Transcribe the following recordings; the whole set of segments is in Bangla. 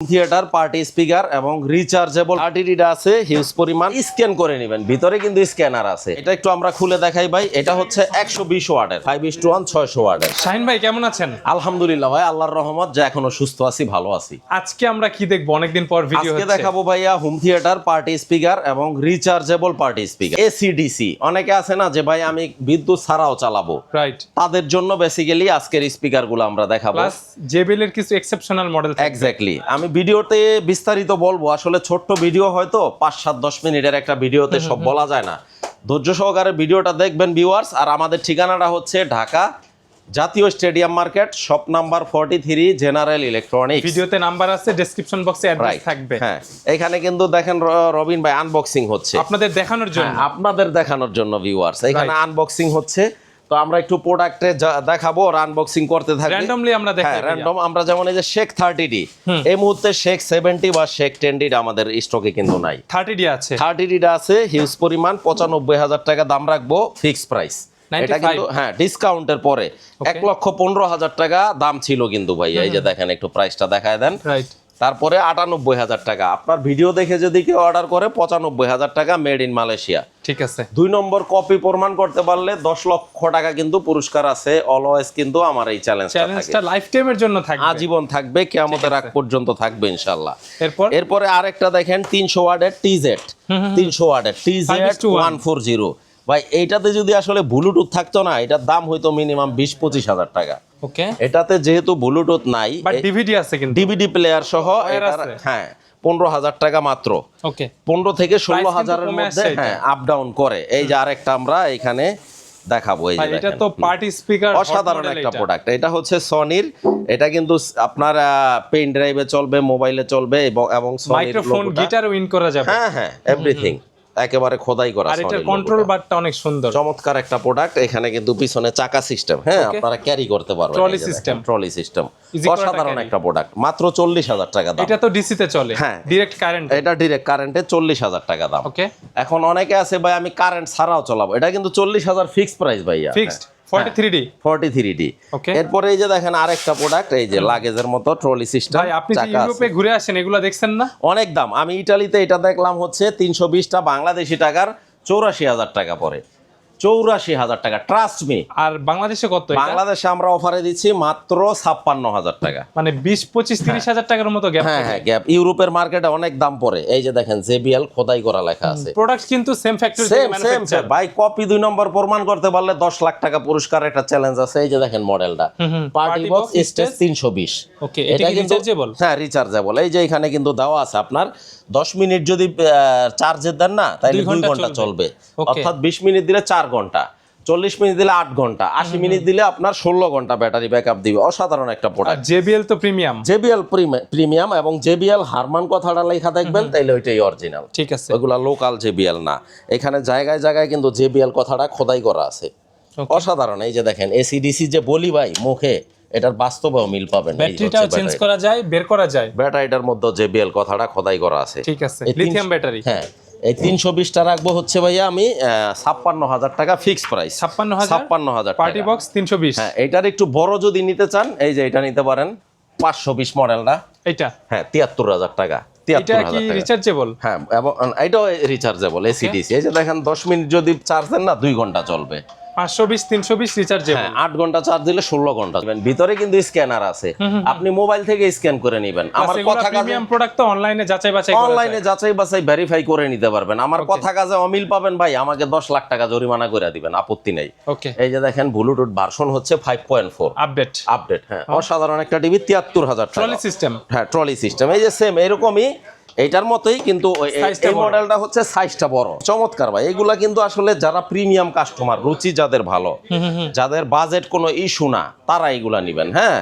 থিয়েটার পার্টি স্পিকার এবং রিচার্জেবল আরটিডিটা আছে হিউজ পরিমাণ স্ক্যান করে নেবেন ভিতরে কিন্তু স্ক্যানার আছে এটা একটু আমরা খুলে দেখাই ভাই এটা হচ্ছে 120 ওয়াটের 5:1 600 ওয়াটের শাহিন ভাই কেমন আছেন? আলহামদুলিল্লাহ ভাই আল্লাহর রহমত যে এখনো সুস্থ আছি ভালো আছি। আজকে আমরা কি দেখবো? অনেকদিন পর ভিডিও আজকে হচ্ছে। দেখাবো ভাইয়া হোম থিয়েটার পার্টি স্পিকার এবং রিচার্জেবল পার্টি স্পিকার এসিডিসি। অনেকে আছে না যে ভাই আমি বিদ্যুৎ ছাড়াও চালাবো, রাইট, তাদের জন্য বেসিক্যালি আজকের স্পিকারগুলো আমরা দেখাবো। প্লাস জেবিএল এর কিছু এক্সেপশনাল মডেল থাকবে। এক্স্যাক্টলি আমি ভিডিওতে বিস্তারিত বলবো, আসলে ছোট্ট ভিডিও হয়তো 5-7-10 মিনিটের একটা ভিডিওতে সব বলা যায় না। ধৈর্য সহকারে ভিডিওটা দেখবেন ভিউয়ার্স। আর আমাদের ঠিকানাটা হচ্ছে ঢাকা জাতীয় stadium market, shop number 43, general electronics. ভিডিওতে নাম্বার আছে, ডেসক্রিপশন বক্সে অ্যাড্রেস রাইট থাকবে। হ্যাঁ, এখানে কিন্তু দেখেন রবিন ভাই আনবক্সিং হচ্ছে আপনাদের দেখানোর জন্য। হ্যাঁ, আপনাদের দেখানোর জন্য ভিউয়ার্স। এখানে Right. আনবক্সিং হচ্ছে, তো আমরা একটু প্রোডাক্টে দেখাবো আর আনবক্সিং করতে থাকি র্যান্ডমলি আমরা দেখাই। হ্যাঁ র্যান্ডম। আমরা যেমন এই যে শেক 30D এই মুহূর্তে শেক 70 বা শেক 10D আমাদের স্টকে কিন্তু নাই। 30D আছে, 30D আছে হিউজ পরিমাণ 95,000 টাকা দাম রাখবো ফিক্স প্রাইস। এটা কিন্তু হ্যাঁ ডিসকাউন্টের পরে 1,15,000 টাকা দাম ছিল কিন্তু ভাই। এই যে দেখেন একটু প্রাইসটা দেখায় দেন। রাইট, তারপরে 98,000 টাকা। আপনার ভিডিও দেখে যদি কেউ অর্ডার করে 95,000 টাকা মেড ইন মালয়েশিয়া। ঠিক আছে। 2 নম্বর কপি প্রমাণ করতে পারলে 10 লক্ষ টাকা কিন্তু পুরস্কার আছে। অলওয়েজ কিন্তু আমার এই চ্যালেঞ্জটা লাইফ টাইমের জন্য থাকবে, আজীবন থাকবে, কিয়ামতের আগ পর্যন্ত থাকবে ইনশাআল্লাহ। এরপরে আরেকটা দেখেন 300 ওয়াটের টিজেড, 300 ওয়াটের টিজেড 140 ভাই। এইটাতে যদি আসলে ব্লুটুথ থাকতো না এটার দাম হয়তো মিনিমাম 20-25,000 টাকা। ওকে, এটাতে যেহেতু ব্লুটুথ নাই, বাট ডিভিডি আছে কিন্তু, ডিভিডি প্লেয়ার সহ এটার হ্যাঁ 15,000 টাকা মাত্র। ওকে, 15 থেকে 16,000 এর মধ্যে হ্যাঁ আপ ডাউন করে। এই যে আরেকটা আমরা এখানে দেখাবো, এই যে এটা তো পার্টি স্পিকার, অসাধারণ একটা প্রোডাক্ট। এটা হচ্ছে সনির, এটা কিন্তু আপনার পেন ড্রাইভে চলবে, মোবাইলে চলবে এবং মাইক্রোফোন, গিটার উইন করা যাবে। হ্যাঁ হ্যাঁ এভরিথিং একেবারে খোদাই করা। আর এটা কন্ট্রোল বারটা অনেক সুন্দর, চমৎকার একটা প্রোডাক্ট। এখানে কিন্তু পিছনে চাকা সিস্টেম, হ্যাঁ আপনারা ক্যারি করতে পারবেন। ট্রলি সিস্টেম অসাধারণ একটা প্রোডাক্ট, মাত্র 40,000 টাকা দাম। এটা তো ডিসি তে চলে, হ্যাঁ ডাইরেক্ট কারেন্ট, এটা ডাইরেক্ট কারেন্টে 40,000 টাকা দাম। ওকে, এখন অনেকে আছে ভাই আমি কারেন্ট ছাড়াও চালাবো, এটা কিন্তু 40,000 ফিক্সড প্রাইস ভাইয়া, ফিক্সড 43D। এরপরে এই যে দেখেন আরেকটা প্রোডাক্ট, এই যে লাগেজের মতো ট্রলি সিস্টেম। ভাই আপনি যে ইউরোপে ঘুরে আসেন এগুলা দেখছেন না? অনেক দাম। আমি ইতালিতে এটা দেখলাম হচ্ছে 320টা বাংলাদেশি টাকার 84,000 টাকা পড়ে। 84,000 টাকা, ট্রাস্ট মি। আর বাংলাদেশে কত? বাংলাদেশে আমরা অফারে দিচ্ছি মাত্র 56,000 টাকা, মানে 20-25-30,000 টাকার মতো গ্যাপ। হ্যাঁ হ্যাঁ গ্যাপ। ইউরোপের মার্কেটে অনেক দাম পড়ে। এই যে দেখেন জেবিএল খোদাই করা লেখা আছে। প্রোডাক্ট কিন্তু সেম ফ্যাক্টরি থেকে ম্যানুফ্যাকচার। ভাই কপি 2 নম্বর প্রমাণ করতে পারলে 10 লাখ টাকা পুরস্কার একটা চ্যালেঞ্জ আছে। এই যে দেখেন মডেলটা পার্টি বক্স স্টেজ 320। ওকে, এটা কি রিচার্জেবল? হ্যাঁ রিচার্জেবল। এই যে এখানে কিন্তু দেওয়া আছে আপনার 10 মিনিট যদি চার্জে দেন না তাহলে 2 ঘন্টা চলবে, অর্থাৎ 20 মিনিট দিলে 4 ঘন্টা, 40 মিনিট দিলে 8 ঘন্টা, 80 মিনিট দিলে আপনার 16 ঘন্টা ব্যাটারি ব্যাকআপ দিবে। অসাধারণ একটা প্রোডাক্ট। জেবিএল তো প্রিমিয়াম, জেবিএল প্রিমিয়াম এবং জেবিএল হারমান কথাটা লেখা দেখবেন তাইলে ওইটাই অরিজিনাল। ঠিক আছে, ওগুলা লোকাল জেবিএল না। এখানে জায়গায় জায়গায় কিন্তু জেবিএল কথাটা খোদাই করা আছে। অসাধারণ। এই যে দেখেন এসিডিসি যে বলি ভাই মুখে, এটার বাস্তবেও মিল পাবেন। ব্যাটারিটাও চেঞ্জ করা যায়, বের করা যায়। ব্যাটারিটার মধ্যে জেবিএল কথাটা খোদাই করা আছে। ঠিক আছে, লিথিয়াম ব্যাটারি। হ্যাঁ এই 320টা রাখবো হচ্ছে ভাইয়া আমি 56,000 টাকা ফিক্স প্রাইস। 56,000 party box 320। হ্যাঁ এটার একটু বড় যদি নিতে চান এই যে এটা নিতে পারেন 520 মডেলটা। এটা হ্যাঁ 73,000 টাকা। এটা কি রিচার্জেবল? হ্যাঁ এবং এটাও রিচার্জেবল এসিডিসি। এই যে দেখেন 10 মিনিট যদি চার্জ দেন না 2 ঘন্টা চলবে। 520-320 রিচার্জেবল। হ্যাঁ 8 ঘন্টা চার্জ দিলে 16 ঘন্টা। ভিতরে কিন্তু স্ক্যানার আছে, আপনি মোবাইল থেকে স্ক্যান করে নেবেন। আমার কথা প্রিমিয়াম প্রোডাক্ট তো অনলাইনে যাচাই বাছাই ভেরিফাই করে নিতে পারবেন। আমার কথা কাজে অমিল পাবেন ভাই আমাকে 10 লাখ টাকা জরিমানা করে দিবেন, আপত্তি নেই। ওকে, এই যে দেখেন ব্লুটুথ ভার্সন হচ্ছে 5.4 আপডেট। হ্যাঁ অসাধারণ একটা টিভি 73,000 টাকা। ট্রলি সিস্টেম, হ্যাঁ ট্রলি সিস্টেম। এই যে সেম এরকমই এইটার মতোই কিন্তু এই মডেলটা হচ্ছে সাইজটা বড়। চমৎকার ভাই। এগুলা কিন্তু আসলে যারা প্রিমিয়াম কাস্টমার, রুচি যাদের ভালো, যাদের বাজেট কোনো ইস্যু না, তারা এগুলা নেবেন। হ্যাঁ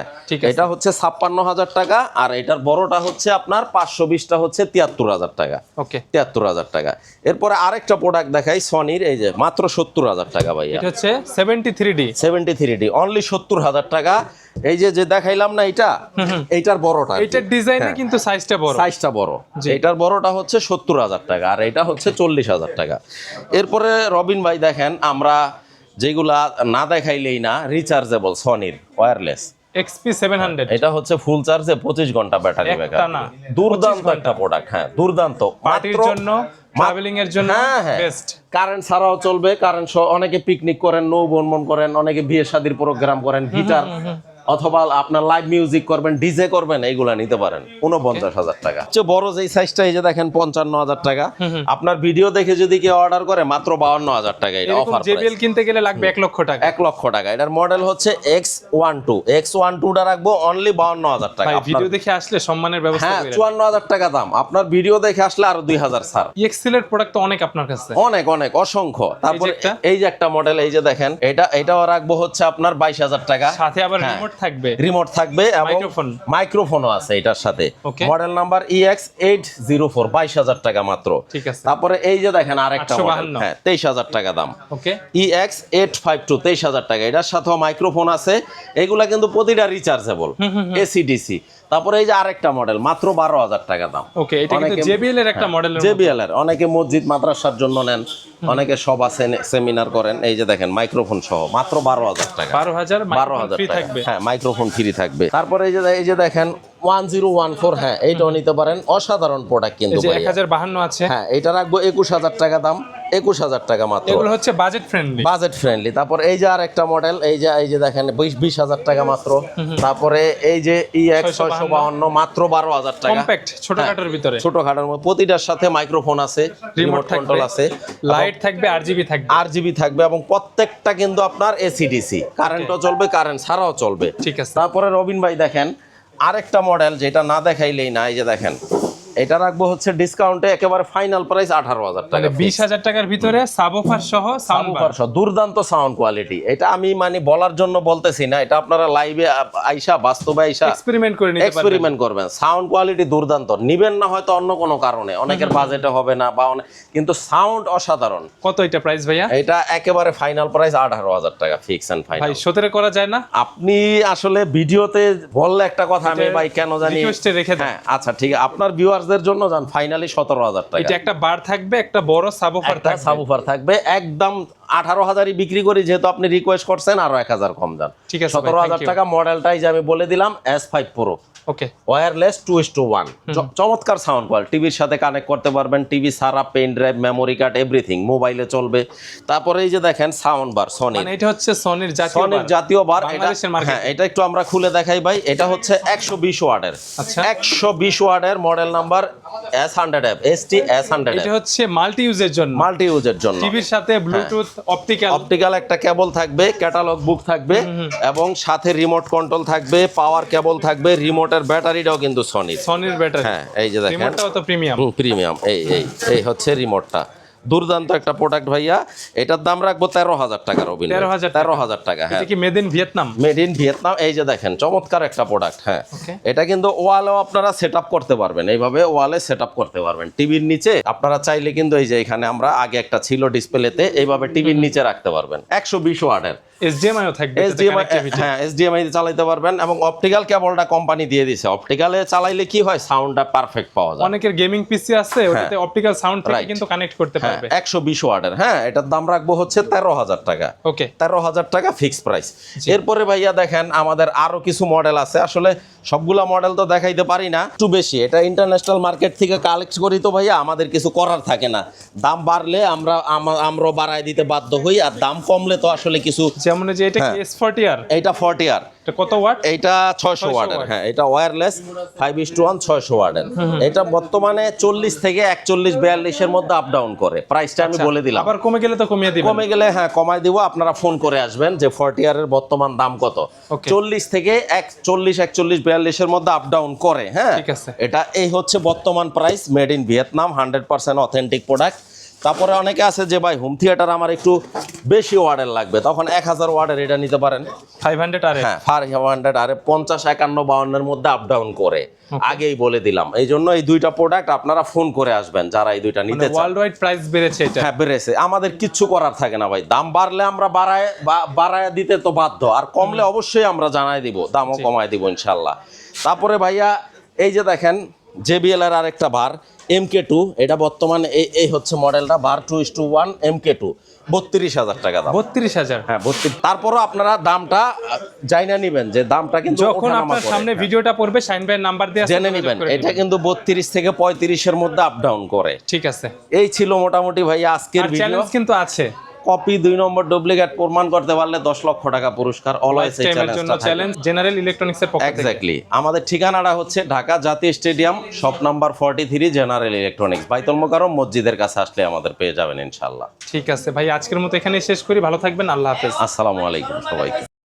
এটা হচ্ছে 56,000 টাকা আর এটার বড়টা হচ্ছে আপনার 520টা হচ্ছে 73,000 টাকা। ওকে, 73,000 টাকা। এরপরে আরেকটা প্রোডাক্ট দেখাই সনির, এই যে মাত্র 70,000 টাকা ভাই। এটা হচ্ছে 73D অনলি 70,000 টাকা। এই যে দেখাইলাম না এটা, এইটার বড়টা, এইটার ডিজাইনে কিন্তু সাইজটা বড়। এটার বড়টা হচ্ছে 70,000 টাকা আর এটা হচ্ছে 40,000 টাকা। এরপরে রবিন ভাই দেখেন আমরা যেগুলা না দেখাইলেই না, রিচার্জেবল সনির ওয়্যারলেস। এক্সপি 700 এটা হচ্ছে ফুল চার্জে 25 ঘন্টা ব্যাটারি ব্যাকআপ, একটানা দুর্দান্ত একটা প্রোডাক্ট। হ্যাঁ দুর্দান্ত, পার্টির জন্য, ট্রাভেলিং এর জন্য বেস্ট। কারেন্ট ছাড়াও চলবে, কারেন্ট অনেকে পিকনিক করেন, নৌ ভ্রমণ করেন, অনেকে বিয়ে শাদীর প্রোগ্রাম করেন, গিটার অথবা আপনার লাইভ মিউজিক করবেন, ডিজে করবেন, এইগুলা নিতে পারেন 49,000 টাকা। সবচেয়ে বড় যেই সাইজটা এই যে দেখেন 55,000 টাকা। আপনার ভিডিও দেখে যদি কেউ অর্ডার করে মাত্র 52,000 টাকা, এটা এরকম অফার জেবিএল কিনতে গেলে লাগবে 1 লক্ষ টাকা। 1 লক্ষ টাকা। এটার মডেল হচ্ছে X12টা রাখবো অনলি 52,000 টাকা। ভাই ভিডিও দেখে আসলে সম্মানের ব্যবস্থা হ্যাঁ করে। 54,000 টাকা দাম। আপনার ভিডিও দেখে আসলে আরো 2,000 ছাড়। এক্সেল এর প্রোডাক্ট তো অনেক আপনার কাছে, অনেক অনেক অসংখ্য। তারপর একটা? এই যে একটা মডেল এই যে দেখেন, এটাও রাখবো হচ্ছে আপনার 22,000 টাকা। সাথে আবার হ্যাঁ। রিমোট থাকবে, রিমোট থাকবে এবং মাইক্রোফোন। মাইক্রোফোনও আছে এটার সাথে। Okay. মডেল নাম্বার EX804, 22,000 টাকা মাত্র। ঠিক আছে। তারপরে এই যে দেখেন আরেকটা মডেল, 852 হ্যাঁ 23,000 টাকা দাম। ওকে, EX852, 23,000 টাকা। এটার সাথেও মাইক্রোফোন আছে। এগুলা কিন্তু প্রতিটা রিচার্জেবল, এসিডিসি। তারপরে এই যে আরেকটা মডেল মাত্র 12,000 টাকা দাম। ওকে, এটা কিন্তু জেবিএল এর একটা মডেল। JBL এর অনেকে মসজিদ মাদ্রাসার জন্য নেন, অনেকে সভা সেমিনার করেন। এই যে দেখেন মাইক্রোফোন সহ মাত্র 12,000 টাকা। 12,000 ফ্রি টাকা। থাকবে। হ্যাঁ মাইক্রোফোন ফ্রি থাকবে। তারপরে এই যে দেখেন 1014, হ্যাঁ এইটাও নিতে পারেন, অসাধারণ প্রোডাক্ট এই কিন্তু যে ভাইয়া। 1052 আছে, হ্যাঁ এটা রাখবো 21,000 টাকা দাম, 21,000 টাকা মাত্র। এগুলো হচ্ছে বাজেট ফ্রেন্ডলি। Budget friendly. তারপর এই যে আরেকটা মডেল, এই যে দেখেন 20,000 টাকা মাত্র। তারপরে এই যে EX652 মাত্র 12,000 টাকা। কম্প্যাক্ট ছোটখাটোর ভিতরে, ছোটখাটোর মধ্যে প্রতিটার সাথে মাইক্রোফোন আছে, রিমোট কন্ট্রোল আছে, লাইট থাকবে, RGB থাকবে, RGB থাকবে এবং প্রত্যেকটা কিন্তু আপনার এসিডিসি, কারেন্টও চলবে, কারেন্ট ছাড়াও চলবে। ঠিক আছে। তারপরে রবিন ভাই দেখেন আরেকটা মডেল যেটা না দেখাইলেই না, এই যে দেখেন এটা রাখবো হচ্ছে ডিসকাউন্টে একেবারে ফাইনাল প্রাইস 18,000 টাকা। 20,000 টাকার ভিতরে সাবওফার সহ সাউন্ড বার, দুর্দান্ত সাউন্ড কোয়ালিটি। এটা আমি মানে বলার জন্য বলতেছি না, এটা আপনারা লাইভে আইসা, বাস্তবে আইসা এক্সপেরিমেন্ট করে নিতে পারবেন। এক্সপেরিমেন্ট করবেন। সাউন্ড কোয়ালিটি দুর্দান্ত। নিবেন না হয়তো অন্য কোনো কারণে, অনেকের বাজেটে হবে না বা কিন্তু সাউন্ড অসাধারণ। কত এটা প্রাইস ভাইয়া? এটা একেবারে ফাইনাল প্রাইস 18,000 টাকা, ফিক্স এন্ড ফাইনাল। ভাই 17 করা যায় না? আপনি আসলে ভিডিওতে বললে একটা কথা, আমি ভাই কেন জানি রিকোয়েস্টে রেখে দেন। হ্যাঁ আচ্ছা ঠিক আছে, আপনার ভিউয়ার্সদের জন্য যান ফাইনালি 17,000 টাকা। এটা একটা বার থাকবে, একটা বড় সাবওফার থাকবে, সাবউফার থাকবে। একদম 18,000ই বিক্রি করি, যেহেতু আপনি রিকোয়েস্ট করছেন আরো 1,000 কম যান। ঠিক আছে ভাই, 17,000 thank you। টাকা। মডেলটাই যে আমি বলে দিলাম S5 Pro, ওকে, ওয়্যারলেস 2:1, চমৎকার সাউন্ড কোয়ালিটি। টিভির সাথে কানেক্ট করতে পারবেন, টিভি সারা, pen drive, memory card, everything মোবাইলে চলবে। তারপরে এই যে দেখেন সাউন্ড বার সনি, মানে এটা হচ্ছে সনির জাতীয় বার। বাংলাদেশের মার্কেটে। হ্যাঁ এটা একটু আমরা খুলে দেখাই ভাই। এটা হচ্ছে 120 ওয়াটের। আচ্ছা। 120 ওয়াটের model number S100F, ST S100F। এটা হচ্ছে মাল্টি ইউজের জন্য, মাল্টি ইউজের জন্য। টিভির সাথে ব্লুটুথ, অপটিক্যাল একটা কেবল থাকবে, ক্যাটালগ বুক থাকবে এবং সাথে রিমোট কন্ট্রোল থাকবে, পাওয়ার কেবল থাকবে, রিমোটের ব্যাটারিটাও কিন্তু সনির ব্যাটারি। হ্যাঁ এই যে দেখেন রিমোটটাও তো প্রিমিয়াম। প্রিমিয়াম। এই হচ্ছে রিমোটটা। দুর্দান্ত একটা প্রোডাক্ট ভাইয়া। এটার দাম রাখবো 13,000 টাকা। রবিন 13,000 টাকা। হ্যাঁ এটা কি made in Vietnam? Made in Vietnam. এই যে দেখেন চমৎকার একটা প্রোডাক্ট। হ্যাঁ Okay. এটা কিন্তু ওয়ালেও আপনারা সেট আপ করতে পারবেন, এইভাবে ওয়ালে সেট আপ করতে পারবেন। টিভির নিচে আপনারা চাইলে কিন্তু এই যে এখানে আমরা আগে একটা ছিল ডিসপ্লেতে, এইভাবে টিভির নিচে রাখতে পারবেন। 120 ওয়াটের HDMI ও থাকবে, হ্যাঁ HDMI তে চালাতে পারবেন এবং অপটিক্যাল কেবলটা কোম্পানি দিয়ে দিয়েছে। অপটিক্যালে চালাইলে কি হয়, সাউন্ডটা পারফেক্ট পাওয়া যায়। অনেকের গেমিং পিসি আছে, ওটাতে অপটিক্যাল সাউন্ড থেকে কিন্তু কানেক্ট করতে পারবে। 120 ওয়াটের। হ্যাঁ এটার দাম রাখবো হচ্ছে 13,000 টাকা। ওকে, 13,000 টাকা ফিক্স প্রাইস। এরপরে ভাইয়া দেখেন আমাদের আরো কিছু মডেল আছে। আসলে সবগুলা মডেল তো দেখাইতে পারি না, একটু বেশি। এটা ইন্টারন্যাশনাল মার্কেট থেকে কালেক্ট করি তো ভাইয়া, আমাদের কিছু করার থাকে না। দাম বাড়লে আমরা বাড়ায় দিতে বাধ্য হই, আর দাম কমলে তো আসলে কিছু। যেমন যে এটা কি S40R, এইটা 40R। এটা কত ওয়াট? এইটা 600 ওয়াটের। হ্যাঁ এটা ওয়্যারলেস 5:1, 600 ওয়াটের। এটা বর্তমানে 40 থেকে 41-42 এর মধ্যে আপ ডাউন করে। প্রাইসটা আমি বলে দিলাম। আবার কমে গেলে তো কমিয়ে দিবেন। কমে গেলে হ্যাঁ কমাই দিব। আপনারা ফোন করে আসবেন যে 40R এর বর্তমান দাম কত। 40 থেকে 41-42 এর মধ্যে আপ ডাউন করে। হ্যাঁ ঠিক আছে। এটা এই হচ্ছে বর্তমান price, made in Vietnam, 100% authentic product. তারপরে অনেকে আছে যে ভাই হোম থিয়েটার আমার একটু বেশি ওয়াটের লাগবে, তখন 1000 ওয়াটের এটা নিতে পারেন। 500R, হ্যাঁ 500R 50, 51, 52 এর মধ্যে আপ ডাউন করে। আগেই বলে দিলাম। এই জন্য এই দুইটা প্রোডাক্ট আপনারা ফোন করে আসবেন যারা এই দুইটা নিতে চান। ওয়ার্ল্ড ওয়াইড প্রাইস বেড়েছে এটা। হ্যাঁ বেড়েছে। আমাদের কিচ্ছু করার থাকে না ভাই। দাম বাড়লে আমরা বাড়ায় দিতে তো বাধ্য, আর কমলে অবশ্যই আমরা জানাই দিব, দামও কমায় দিব ইনশাল্লাহ। তারপরে ভাইয়া এই যে দেখেন JBL এর আরেকটা বার, MK2, এটা বর্তমানে এই হচ্ছে মডেলটা বার 2:1 MK2, 32,000 টাকা দাম। 32,000। হ্যাঁ 32। তারপরও আপনারা দামটা জাইনা নিবেন, যে দামটা কিন্তু যখন ওঠানামা আপনার করে। সামনে ভিডিওটা পড়বে শাইন ভাইয়ের নাম্বার দিয়ে জেনে নিবেন, এটা কিন্তু 32 থেকে 35-এর মধ্যে আপ ডাউন করে। ঠিক আছে। এই ছিল মোটামুটি ভাইয়া আজকের ভিডিও। চ্যালেঞ্জ কিন্তু আছে, কপি 2 নম্বর ডুপ্লিকেট প্রমাণ করতে পারলে 10 লক্ষ টাকা পুরস্কার। অলওয়েজ এই জন্য চ্যালেঞ্জটা চ্যালেঞ্জ জেনারেল ইলেকট্রনিক্সের পক্ষ থেকে। এক্স্যাক্টলি। আমাদের ঠিকানাটা হচ্ছে ঢাকা জাতীয় stadium, shop number 43, general electronics, বাইতুল মোকাররম মসজিদের কাছে আসলে আমাদের পেয়ে যাবেন ইনশাআল্লাহ। ঠিক আছে ভাই, আজকের মতো এখানেই শেষ করি। ভালো থাকবেন, আল্লাহ হাফেজ। আসসালামু আলাইকুম সবাইকে।